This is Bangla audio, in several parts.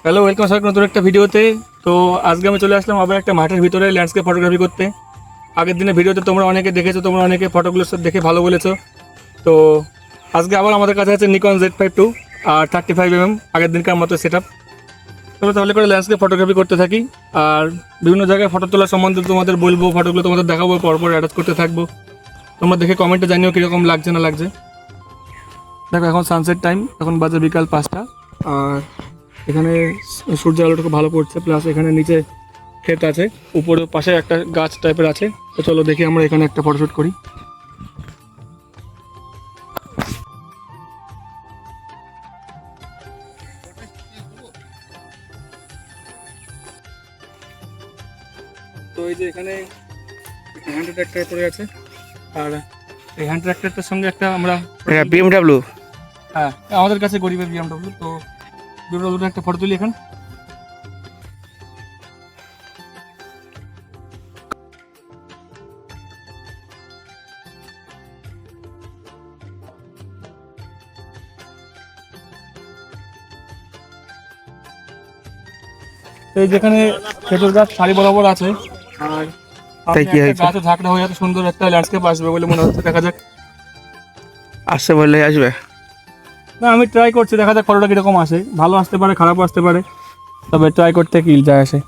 হ্যালো, ওয়েলকাম সবাইকে নতুন একটা ভিডিওতে। তো আজকে আমি চলে আসলাম আবার একটা মাঠের ভিতরে ল্যান্ডস্কেপ ফটোগ্রাফি করতে। আগের দিনের ভিডিওতে তোমরা অনেকে দেখেছো, তোমরা অনেকে ফটোগুলো সব দেখে ভালো বলেছো। তো আজকে আবার আমাদের কাছে আছে নিকন Z5 II আর 35mm আগের দিনকার মতো সেট আপ। চলো তাহলে করে ল্যান্ডস্কেপ ফটোগ্রাফি করতে থাকি, আর বিভিন্ন জায়গায় ফটো তোলা সম্বন্ধে তোমাদের বলবো, ফটোগুলো তোমাদের দেখাবো, পরপর অ্যাটাচ করতে থাকবো। তোমরা দেখে কমেন্টে জানিও কীরকম লাগছে না লাগছে। দেখো এখন সানসেট টাইম, এখন বাজে বিকাল 5টা, আর এখানে সূর্যের আলোটা খুব ভালো পড়ছে, প্লাস এখানে নিচে ক্ষেত আছে, উপরে পাশে একটা গাছ টাইপের আছে। তো চলো দেখি আমরা এখানে একটা ফটোশ্যুট করি। তো এই যে এখানে হ্যান্ড ট্র্যাক্টর পড়ে আছে, আর এই হ্যান্ড ট্র্যাক্টরটার সঙ্গে একটা আমরা BMW। হ্যাঁ, আমাদের কাছে গরিবের BMW। তো BMW একটা ফটো তুলি এখন। এই যেখানে খেজুর গাছ সারি বরাবর আছে, আর তাই কি হয়েছে? গাছে ঝাঁকড়া হয়ে এত সুন্দর একটা ল্যান্ডস্কেপ আসবে বলে মনে হচ্ছে। দেখা যাক, আসছে বললে আসবে। না আমি ট্রাই করছি, দেখা যাক ফটোটা কীরকম আসে। ভালো আসতে পারে, খারাপও আসতে পারে, তবে ট্রাই করতে কি যায় আসে।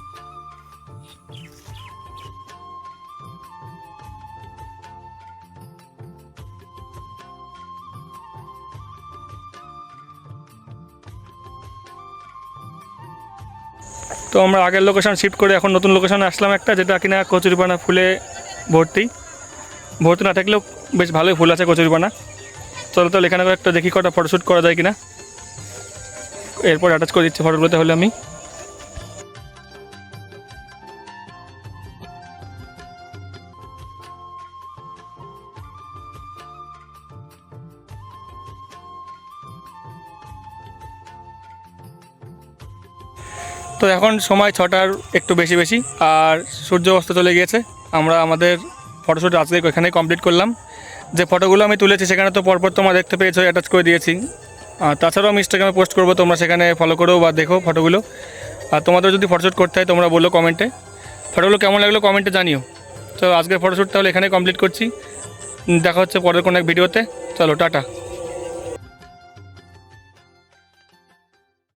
তো আমরা আগের লোকেশন শিফট করে এখন নতুন লোকেশনে আসলাম একটা, যেটা কিনা কচুরিপানা ফুলে ভর্তি। ভর্তি না থাকলেও বেশ ভালোই ফুল আছে কচুরিপানা। চলো তাহলে এখানে একটা দেখি কটা ফটোশ্যুট করা যায় কিনা, এরপর অ্যাটাচ করে দিচ্ছি ফটোগুলোতে হলে আমি। তো এখন সময় 6টার একটু বেশি বেশি, আর সূর্য অস্ত চলে গিয়েছে। আমরা আমাদের ফটোশ্যুট আজকে এখানেই কমপ্লিট করলাম। যে ফটোগুলো আমি তুলেছি সেখানে তো পরপর তোমরা দেখতে পেয়েছো, অ্যাটাচ করে দিয়েছি। আর তাছাড়াও আমি ইনস্টাগ্রামে পোস্ট করবো, তোমরা সেখানে ফলো করো বা দেখো ফটোগুলো। আর তোমাদের যদি ফটোশ্যুট করতে হয় তোমরা বলো কমেন্টে, ফটোগুলো কেমন লাগলো কমেন্টে জানিও। তো আজকের ফটোশ্যুট তাহলে এখানে কমপ্লিট করছি, দেখা হচ্ছে পরের কোনো এক ভিডিওতে। চলো টাটা।